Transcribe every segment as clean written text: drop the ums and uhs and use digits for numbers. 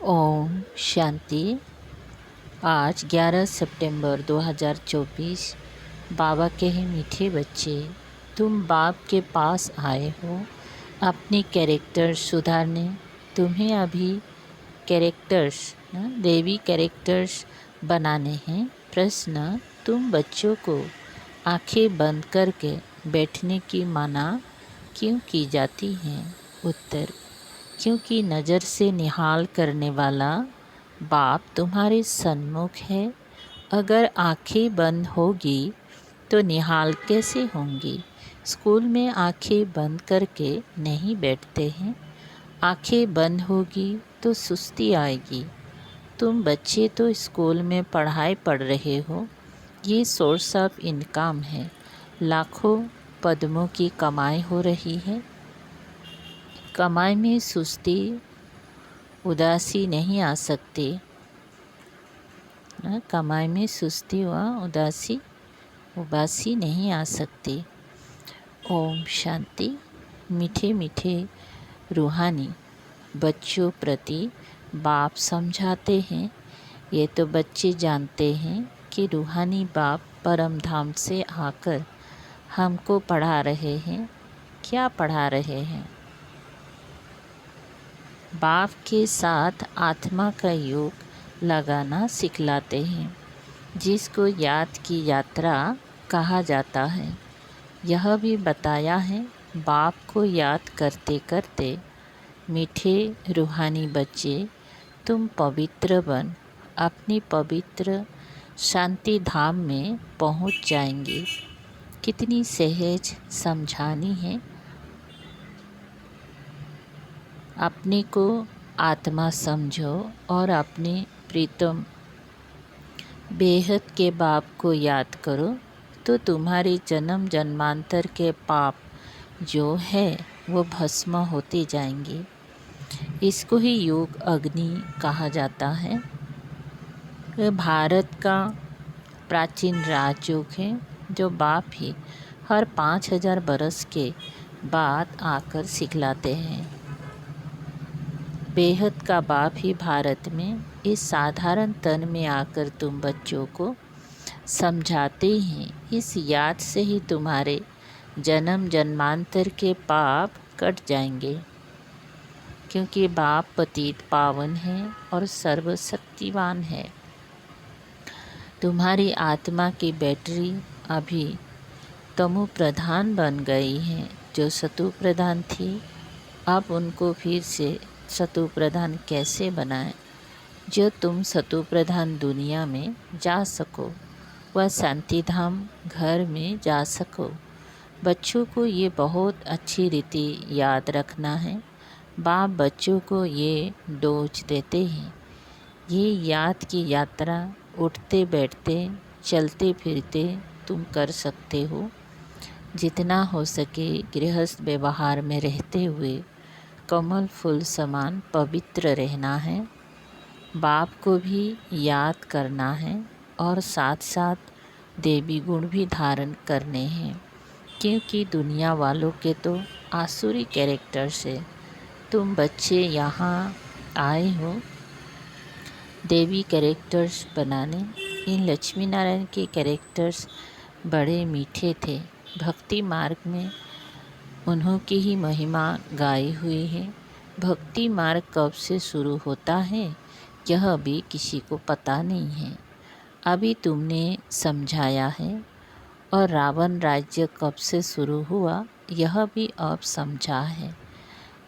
ओम शांति। आज 11 सितंबर 2024। बाबा के ही मीठे बच्चे, तुम बाप के पास आए हो अपनी कैरेक्टर सुधारने। तुम्हें अभी कैरेक्टर्स देवी कैरेक्टर्स बनाने हैं। प्रश्न, तुम बच्चों को आंखें बंद करके बैठने की मना क्यों की जाती है? उत्तर, क्योंकि नज़र से निहाल करने वाला बाप तुम्हारे सन्मुख है। अगर आंखें बंद होगी तो निहाल कैसे होंगी? स्कूल में आंखें बंद करके नहीं बैठते हैं। आंखें बंद होगी तो सुस्ती आएगी। तुम बच्चे तो स्कूल में पढ़ाई पढ़ रहे हो, ये सोर्स ऑफ इनकम है। लाखों पद्मों की कमाई हो रही है। कमाई में सुस्ती उदासी नहीं आ सकती। कमाई में सुस्ती व उबासी नहीं आ सकती। ओम शांति। मीठे मीठे रूहानी बच्चों प्रति बाप समझाते हैं। ये तो बच्चे जानते हैं कि रूहानी बाप परम धाम से आकर हमको पढ़ा रहे हैं। क्या पढ़ा रहे हैं? बाप के साथ आत्मा का योग लगाना सिखलाते हैं, जिसको याद की यात्रा कहा जाता है। यह भी बताया है, बाप को याद करते करते मीठे रूहानी बच्चे तुम पवित्र बन अपनी पवित्र शांति धाम में पहुंच जाएंगे। कितनी सहज समझानी है। अपने को आत्मा समझो और अपने प्रीतम बेहद के बाप को याद करो, तो तुम्हारे जन्म जन्मांतर के पाप जो है वो भस्म होते जाएंगे। इसको ही योग अग्नि कहा जाता है। यह भारत का प्राचीन राजयोग है, जो बाप ही हर 5000 बरस के बाद आकर सिखलाते हैं। बेहद का बाप ही भारत में इस साधारण तन में आकर तुम बच्चों को समझाते हैं। इस याद से ही तुम्हारे जन्म जन्मांतर के पाप कट जाएंगे, क्योंकि बाप पतित पावन है और सर्वशक्तिवान है। तुम्हारी आत्मा की बैटरी अभी तमो प्रधान बन गई है। जो सतु प्रधान थी, अब उनको फिर से सतु प्रधान कैसे बनाएं, जो तुम सतु प्रधान दुनिया में जा सको, वह शांति धाम घर में जा सको। बच्चों को ये बहुत अच्छी रीति याद रखना है। बाप बच्चों को ये डोज देते हैं। ये याद की यात्रा उठते बैठते चलते फिरते तुम कर सकते हो। जितना हो सके गृहस्थ व्यवहार में रहते हुए कमल फूल समान पवित्र रहना है। बाप को भी याद करना है और साथ साथ देवी गुण भी धारण करने हैं, क्योंकि दुनिया वालों के तो आसुरी कैरेक्टर से तुम बच्चे यहाँ आए हो देवी कैरेक्टर्स बनाने। इन लक्ष्मी नारायण के कैरेक्टर्स बड़े मीठे थे। भक्ति मार्ग में उन्हों की ही महिमा गाई हुई है। भक्ति मार्ग कब से शुरू होता है यह भी किसी को पता नहीं है। अभी तुमने समझाया है। और रावण राज्य कब से शुरू हुआ यह भी अब समझा है।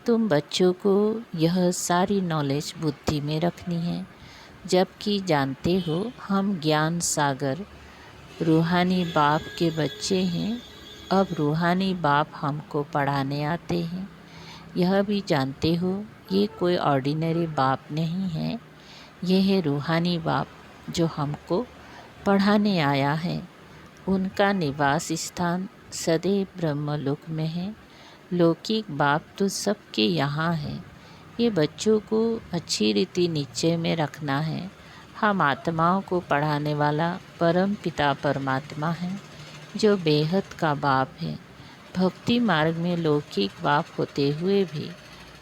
तुम बच्चों को यह सारी नॉलेज बुद्धि में रखनी है, जबकि जानते हो हम ज्ञान सागर रूहानी बाप के बच्चे हैं। अब रूहानी बाप हमको पढ़ाने आते हैं। यह भी जानते हो ये कोई ऑर्डिनरी बाप नहीं है, ये है रूहानी बाप जो हमको पढ़ाने आया है। उनका निवास स्थान सदैव ब्रह्मलोक में है। लौकिक बाप तो सबके यहाँ है। ये बच्चों को अच्छी रीति निश्चय में रखना है। हम आत्माओं को पढ़ाने वाला परम पिता परमात्मा है, जो बेहद का बाप है। भक्ति मार्ग में लौकिक बाप होते हुए भी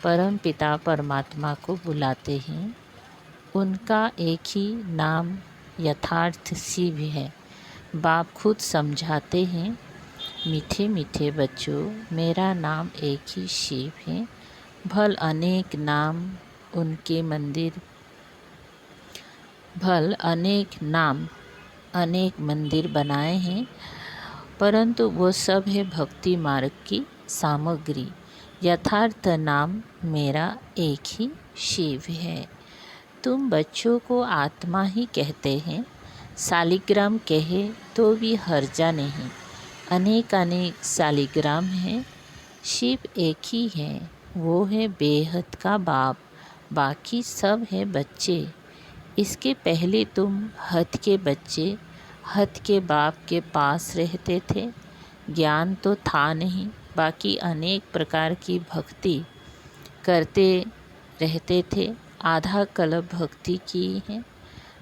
परम पिता परमात्मा को बुलाते हैं। उनका एक ही नाम यथार्थ शिव है। बाप खुद समझाते हैं, मीठे मीठे बच्चों, मेरा नाम एक ही शिव है। भल अनेक नाम उनके मंदिर, भल अनेक नाम अनेक मंदिर बनाए हैं, परंतु वो सब है भक्ति मार्ग की सामग्री। यथार्थ नाम मेरा एक ही शिव है। तुम बच्चों को आत्मा ही कहते हैं, शालिग्राम कहे तो भी हर्जा नहीं। अनेक अनेक शालिग्राम हैं, शिव एक ही है, वो है बेहद का बाप, बाकी सब है बच्चे। इसके पहले तुम हद के बच्चे, हद के बाप के पास रहते थे। ज्ञान तो था नहीं, बाकी अनेक प्रकार की भक्ति करते रहते थे। आधा कल्प भक्ति की है,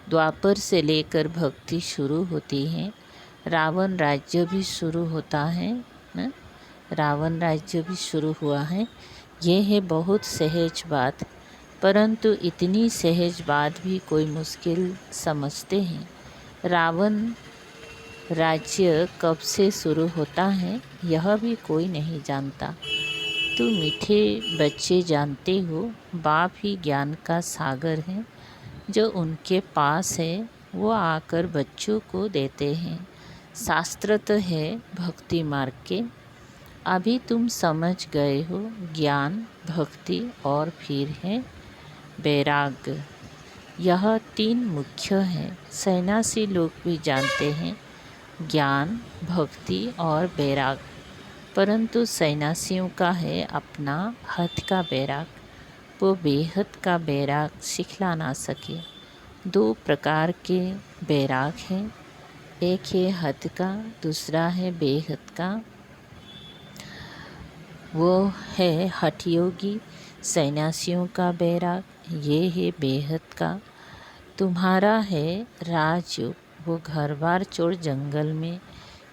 द्वापर से लेकर भक्ति शुरू होती है। रावण राज्य भी शुरू होता है न? रावण राज्य भी शुरू हुआ है। ये है बहुत सहज बात, परंतु इतनी सहज बात भी कोई मुश्किल समझते हैं। रावण राज्य कब से शुरू होता है यह भी कोई नहीं जानता। तो मीठे बच्चे जानते हो, बाप ही ज्ञान का सागर है। जो उनके पास है वो आकर बच्चों को देते हैं। शास्त्र तो है भक्ति मार्ग के, अभी तुम समझ गए हो। ज्ञान, भक्ति और फिर है वैराग्य। यह तीन मुख्य हैं। सन्यासी लोग भी जानते हैं ज्ञान, भक्ति और वैराग्य, परंतु सन्यासियों का है अपना हद का वैराग। वो बेहद का वैराग सिखला ना सके। दो प्रकार के वैराग हैं, एक है हद का, दूसरा है बेहद का। वो है हठयोगी सन्यासियों का वैराग, ये है बेहद का। तुम्हारा है राजयोग, वो घर बार छोड़ जंगल में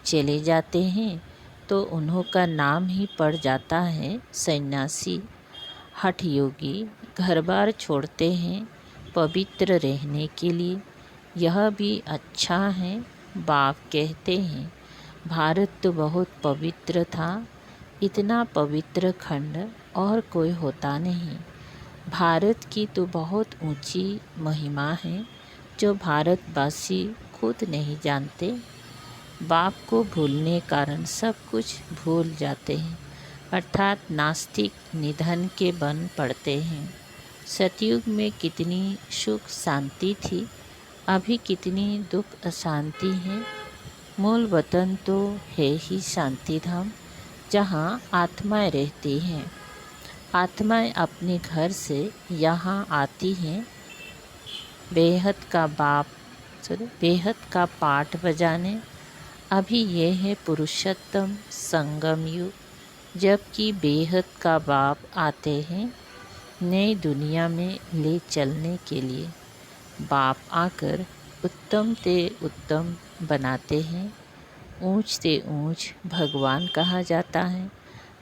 चले जाते हैं तो उन्हों का नाम ही पड़ जाता है सन्यासी। हठयोगी घर बार छोड़ते हैं पवित्र रहने के लिए, यह भी अच्छा है। बाप कहते हैं भारत तो बहुत पवित्र था, इतना पवित्र खंड और कोई होता नहीं। भारत की तो बहुत ऊंची महिमा है जो भारतवासी खुद नहीं जानते। बाप को भूलने कारण सब कुछ भूल जाते हैं, अर्थात नास्तिक निधन के बन पड़ते हैं। सतयुग में कितनी सुख शांति थी, अभी कितनी दुख अशांति है। मूल वतन तो है ही शांति धाम, जहाँ आत्माएं रहती हैं। आत्माएं अपने घर से यहाँ आती हैं बेहद का बेहद का पाठ बजाने। अभी ये है पुरुषोत्तम संगम युग, जबकि बेहद का बाप आते हैं नई दुनिया में ले चलने के लिए। बाप आकर उत्तम ते उत्तम बनाते हैं। ऊंच से ऊंच भगवान कहा जाता है,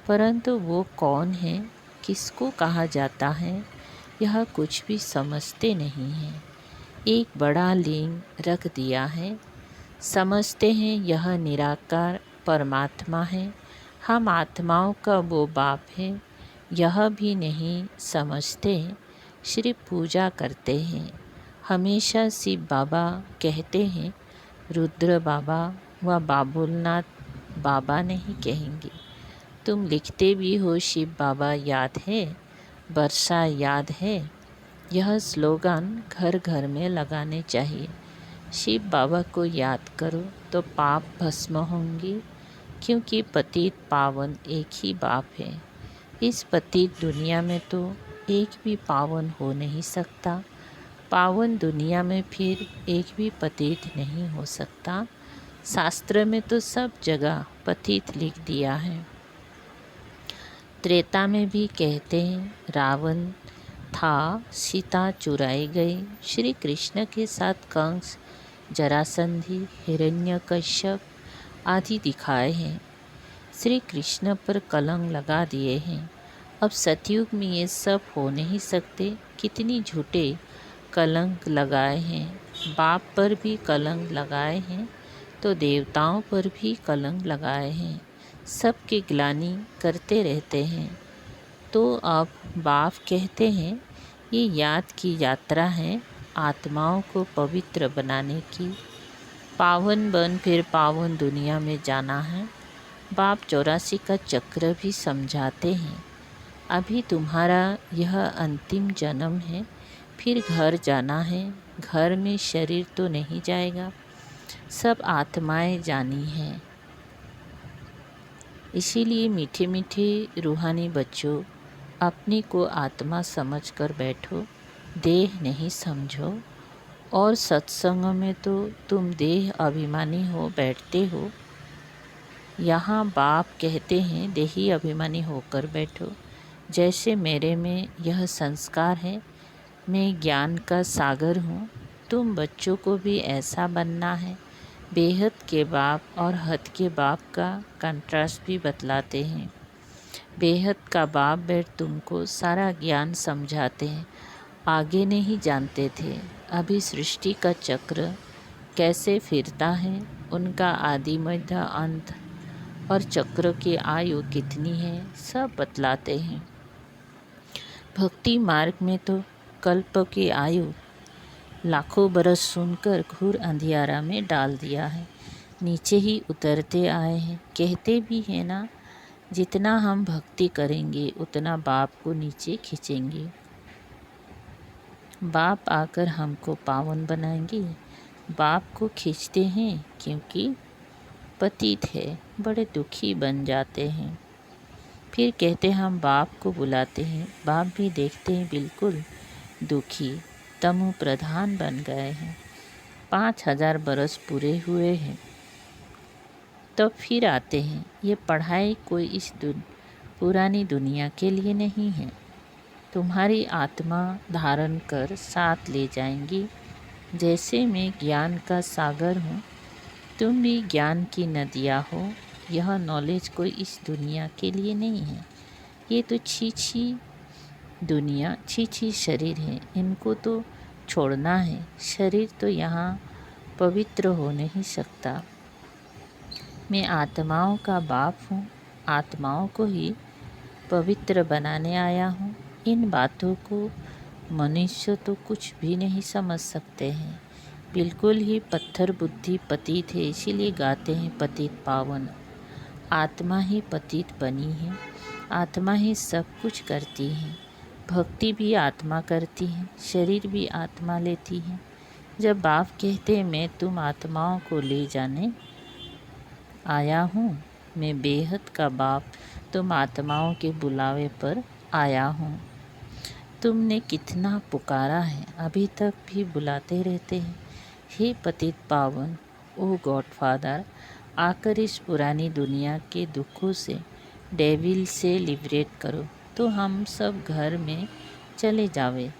परंतु वो कौन है, किसको कहा जाता है, यह कुछ भी समझते नहीं हैं। एक बड़ा लिंग रख दिया है, समझते हैं यह निराकार परमात्मा है। हम आत्माओं का वो बाप है, यह भी नहीं समझते। सिर्फ पूजा करते हैं। हमेशा शिव बाबा कहते हैं, रुद्र बाबा व बाबुलनाथ बाबा नहीं कहेंगे। तुम लिखते भी हो शिव बाबा याद है, वर्षा याद है। यह स्लोगन घर घर में लगाने चाहिए। शिव बाबा को याद करो तो पाप भस्म होंगे, क्योंकि पतित पावन एक ही बाप है। इस पतित दुनिया में तो एक भी पावन हो नहीं सकता, पावन दुनिया में फिर एक भी पतित नहीं हो सकता। शास्त्र में तो सब जगह पतित लिख दिया है। त्रेता में भी कहते हैं रावण था, सीता चुराई गई। श्री कृष्ण के साथ कंस, जरासंधि, हिरण्यकश्यप आदि दिखाए हैं। श्री कृष्ण पर कलंक लगा दिए हैं। अब सतयुग में ये सब हो नहीं सकते। कितनी झूठे कलंक लगाए हैं, बाप पर भी कलंक लगाए हैं, तो देवताओं पर भी कलंक लगाए हैं। सबकी ग्लानि करते रहते हैं। तो अब बाप कहते हैं ये याद की यात्रा है आत्माओं को पवित्र बनाने की। पावन बन फिर पावन दुनिया में जाना है। बाप 84 का चक्र भी समझाते हैं। अभी तुम्हारा यह अंतिम जन्म है, फिर घर जाना है। घर में शरीर तो नहीं जाएगा, सब आत्माएं जानी हैं। इसीलिए मीठे मीठे रूहानी बच्चों, अपने को आत्मा समझकर बैठो, देह नहीं समझो। और सत्संग में तो तुम देह अभिमानी हो बैठते हो। यहाँ बाप कहते हैं देही अभिमानी होकर बैठो। जैसे मेरे में यह संस्कार है, मैं ज्ञान का सागर हूँ, तुम बच्चों को भी ऐसा बनना है। बेहद के बाप और हद के बाप का कंट्रास्ट भी बतलाते हैं। बेहद का बाप बैठ तुमको सारा ज्ञान समझाते हैं। आगे नहीं जानते थे, अभी सृष्टि का चक्र कैसे फिरता है, उनका आदि मध्य अंत और चक्र की आयु कितनी है, सब बतलाते हैं। भक्ति मार्ग में तो कल्प की आयु लाखों बरस सुनकर घोर अंधियारा में डाल दिया है। नीचे ही उतरते आए हैं। कहते भी हैं ना, जितना हम भक्ति करेंगे उतना बाप को नीचे खींचेंगे। बाप आकर हमको पावन बनाएंगे। बाप को खींचते हैं क्योंकि पतित है, बड़े दुखी बन जाते हैं। फिर कहते हैं हम बाप को बुलाते हैं। बाप भी देखते हैं बिल्कुल दुखी, तमु प्रधान बन गए हैं। 5000 बरस पूरे हुए हैं, तब फिर आते हैं। ये पढ़ाई कोई इस पुरानी दुनिया के लिए नहीं है। तुम्हारी आत्मा धारण कर साथ ले जाएंगी। जैसे मैं ज्ञान का सागर हूँ, तुम भी ज्ञान की नदियाँ हो। यह नॉलेज कोई इस दुनिया के लिए नहीं है। ये तो छी दुनिया, छी शरीर है, इनको तो छोड़ना है। शरीर तो यहाँ पवित्र हो नहीं सकता। मैं आत्माओं का बाप हूँ, आत्माओं को ही पवित्र बनाने आया हूँ। इन बातों को मनुष्य तो कुछ भी नहीं समझ सकते हैं। बिल्कुल ही पत्थर बुद्धि पतित है, इसीलिए गाते हैं पतित पावन। आत्मा ही पतित बनी है, आत्मा ही सब कुछ करती है। भक्ति भी आत्मा करती है, शरीर भी आत्मा लेती है। जब बाप कहते हैं मैं तुम आत्माओं को ले जाने आया हूँ, मैं बेहद का बाप तुम आत्माओं के बुलावे पर आया हूँ। तुमने कितना पुकारा है, अभी तक भी बुलाते रहते हैं। हे पतित पावन, ओ गॉडफादर, आकर इस पुरानी दुनिया के दुखों से, डेविल से लिबरेट करो, तो हम सब घर में चले जावे।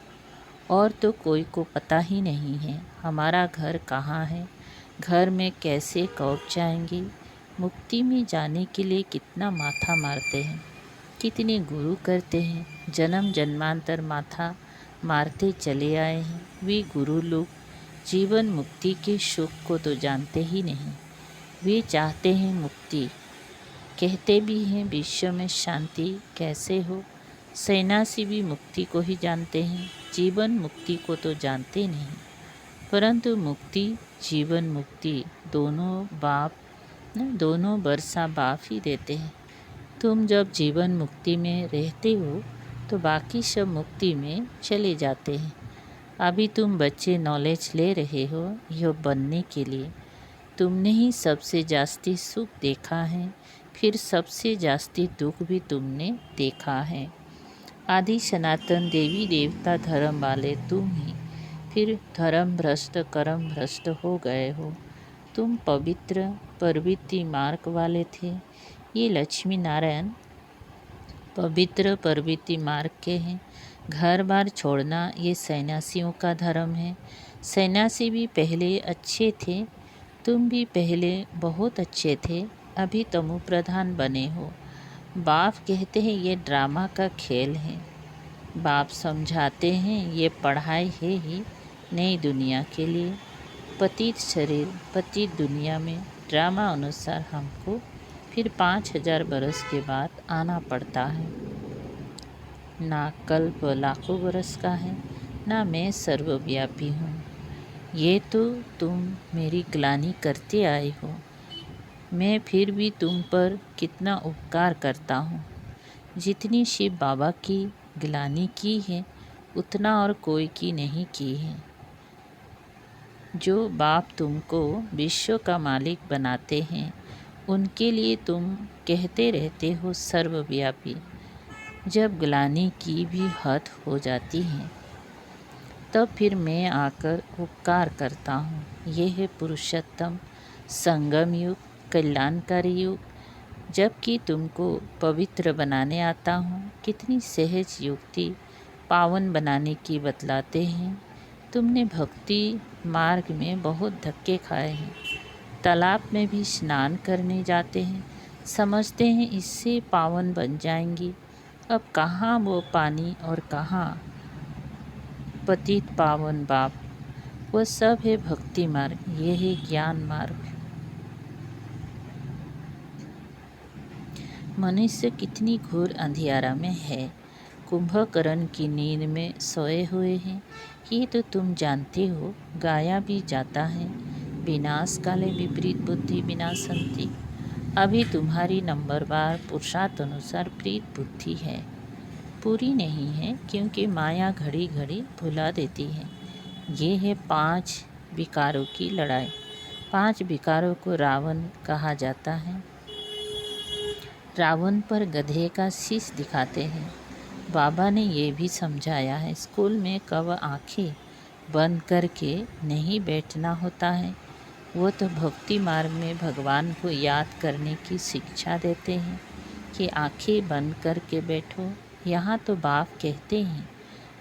और तो कोई को पता ही नहीं है हमारा घर कहाँ है, घर में कैसे कब जाएंगे। मुक्ति में जाने के लिए कितना माथा मारते हैं, कितने गुरु करते हैं। जन्म जन्मांतर माथा मारते चले आए हैं। वे गुरु लोग जीवन मुक्ति के सुख को तो जानते ही नहीं। वे चाहते हैं मुक्ति, कहते भी हैं विश्व में शांति कैसे हो। सन्यासी भी मुक्ति को ही जानते हैं, जीवन मुक्ति को तो जानते नहीं। परंतु मुक्ति जीवन मुक्ति दोनों बरसा बाप ही देते हैं। तुम जब जीवन मुक्ति में रहते हो तो बाकी सब मुक्ति में चले जाते हैं। अभी तुम बच्चे नॉलेज ले रहे हो यह बनने के लिए। तुमने ही सबसे जास्ती सुख देखा है, फिर सबसे जास्ती दुख भी तुमने देखा है। आदि सनातन देवी देवता धर्म वाले तुम ही फिर धर्म भ्रष्ट कर्म भ्रष्ट हो गए हो। तुम पवित्र प्रवृत्ति मार्ग वाले थे। ये लक्ष्मी नारायण पवित्र प्रवृत्ति मार्ग के हैं। घर बार छोड़ना ये सन्यासियों का धर्म है। सन्यासी भी पहले अच्छे थे, तुम भी पहले बहुत अच्छे थे, अभी तमु प्रधान बने हो। बाप कहते हैं ये ड्रामा का खेल है। बाप समझाते हैं ये पढ़ाई है ही, नई दुनिया के लिए। पतित शरीर पतित दुनिया में ड्रामा अनुसार हमको फिर 5000 बरस के बाद आना पड़ता है। ना कल्प लाखों बरस का है, ना मैं सर्वव्यापी हूँ। ये तो तुम मेरी ग्लानि करते आए हो। मैं फिर भी तुम पर कितना उपकार करता हूँ। जितनी शिव बाबा की ग्लानि की है उतना और कोई की नहीं की है। जो बाप तुमको विश्व का मालिक बनाते हैं उनके लिए तुम कहते रहते हो सर्वव्यापी। जब ग्लानि की भी हद हो जाती है तब फिर मैं आकर उपकार करता हूँ। ये है पुरुषोत्तम संगम युग, कल्याणकारी युग, जबकि तुमको पवित्र बनाने आता हूँ। कितनी सहज युक्ति पावन बनाने की बतलाते हैं। तुमने भक्ति मार्ग में बहुत धक्के खाए हैं। तालाब में भी स्नान करने जाते हैं, समझते हैं इससे पावन बन जाएंगी। अब कहाँ वो पानी और कहाँ पतित पावन बाप। वह सब है भक्ति मार्ग, ये है ज्ञान मार्ग। मनुष्य कितनी घोर अंधियारा में है, कुंभकर्ण की नींद में सोए हुए हैं। ये तो तुम जानते हो, गाया भी जाता है विनाश काले विपरीत बुद्धि विनाशंति। अभी तुम्हारी नंबरवार पुरुषार्थ अनुसार प्रीत बुद्धि है, पूरी नहीं है, क्योंकि माया घड़ी घड़ी भुला देती है। ये है 5 विकारों की लड़ाई। 5 विकारों को रावण कहा जाता है। रावण पर गधे का शीश दिखाते हैं। बाबा ने ये भी समझाया है, स्कूल में कब आंखें बंद करके नहीं बैठना होता है। वो तो भक्ति मार्ग में भगवान को याद करने की शिक्षा देते हैं कि आंखें बंद करके बैठो। यहाँ तो बाप कहते हैं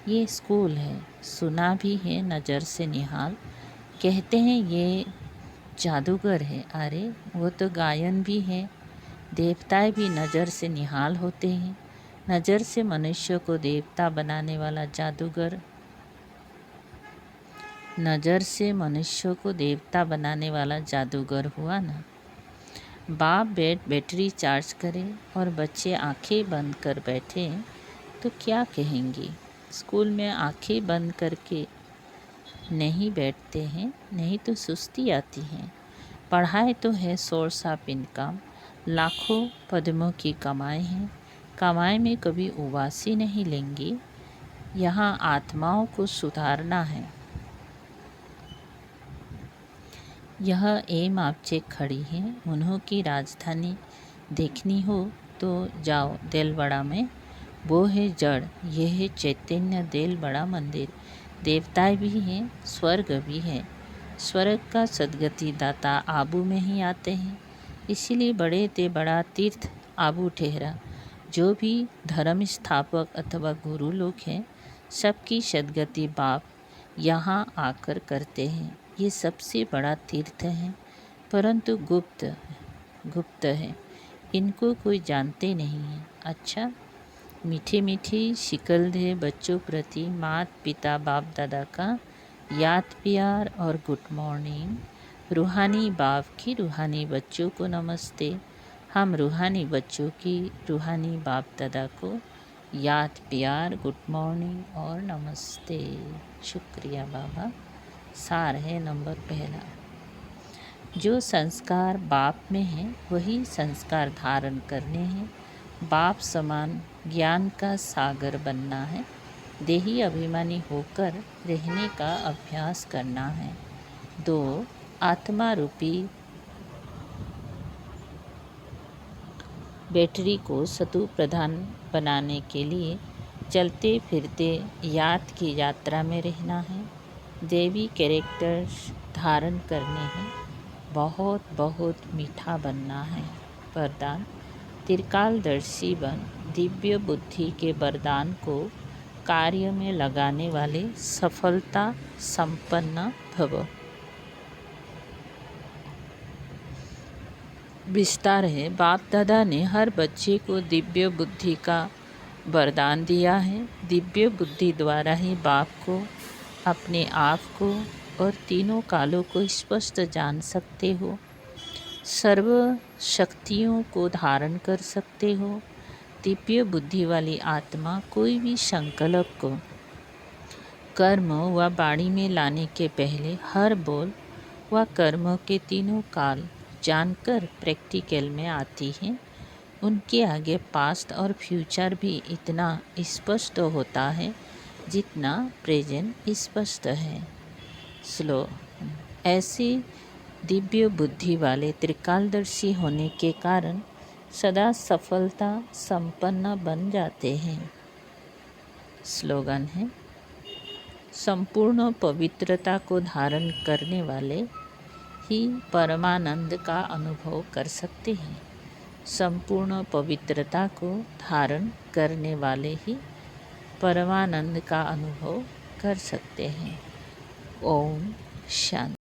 ये स्कूल है। सुना भी है नज़र से निहाल, कहते हैं ये जादूगर है। अरे वो तो गायन भी है। देवताएं भी नज़र से निहाल होते हैं। नज़र से मनुष्य को देवता बनाने वाला जादूगर, नज़र से मनुष्य को देवता बनाने वाला जादूगर हुआ ना। बाप बैटरी चार्ज करे और बच्चे आंखें बंद कर बैठे तो क्या कहेंगे। स्कूल में आंखें बंद करके नहीं बैठते हैं, नहीं तो सुस्ती आती है। पढ़ाई तो है सोर्स ऑफ इनकम, लाखों पद्मों की कमाई है। कमाई में कभी उबासी नहीं लेंगी। यहाँ आत्माओं को सुधारना है। यह एम आपचे खड़ी है। उन्हों की राजधानी देखनी हो तो जाओ देलवाड़ा में, वो है जड़, ये है चैतन्य। देलवाड़ा मंदिर, देवताएं भी हैं, स्वर्ग भी है। स्वर्ग का सदगति दाता आबू में ही आते हैं, इसीलिए बड़े ते बड़ा तीर्थ आबू ठहरा। जो भी धर्म स्थापक अथवा गुरु लोग हैं, सबकी सदगति बाप यहाँ आकर करते हैं। ये सबसे बड़ा तीर्थ है, परंतु गुप्त है, इनको कोई जानते नहीं है। अच्छा, मीठी मीठी शिकल दे बच्चों प्रति मात पिता बाप दादा का याद प्यार और गुड मॉर्निंग। रूहानी बाप की रूहानी बच्चों को नमस्ते। हम रूहानी बच्चों की रूहानी बाप दादा को याद प्यार गुड मॉर्निंग और नमस्ते। शुक्रिया बाबा। सार है नंबर पहला, जो संस्कार बाप में है वही संस्कार धारण करने हैं। बाप समान ज्ञान का सागर बनना है। देही अभिमानी होकर रहने का अभ्यास करना है। 2, आत्मा रूपी बैटरी को सतु प्रधान बनाने के लिए चलते फिरते याद की यात्रा में रहना है। देवी कैरेक्टर्स धारण करने हैं। बहुत बहुत मीठा बनना है। वरदान, त्रिकालदर्शी बन, दिव्य बुद्धि के वरदान को कार्य में लगाने वाले सफलता संपन्न भव। विस्तार है, बाप दादा ने हर बच्चे को दिव्य बुद्धि का वरदान दिया है। दिव्य बुद्धि द्वारा ही बाप को अपने आप को और तीनों कालों को स्पष्ट जान सकते हो, सर्व शक्तियों को धारण कर सकते हो। दिव्य बुद्धि वाली आत्मा कोई भी संकल्प को कर्म व वाणी में लाने के पहले हर बोल व कर्म के तीनों काल जानकर प्रैक्टिकल में आती है। उनके आगे पास्ट और फ्यूचर भी इतना स्पष्ट होता है जितना प्रेजेंट स्पष्ट है। श्लोक। ऐसी दिव्य बुद्धि वाले त्रिकालदर्शी होने के कारण सदा सफलता संपन्न बन जाते हैं। स्लोगन है, संपूर्ण पवित्रता को धारण करने वाले ही परमानंद का अनुभव कर सकते हैं। संपूर्ण पवित्रता को धारण करने वाले ही परमानंद का अनुभव कर सकते हैं। ओम शांति।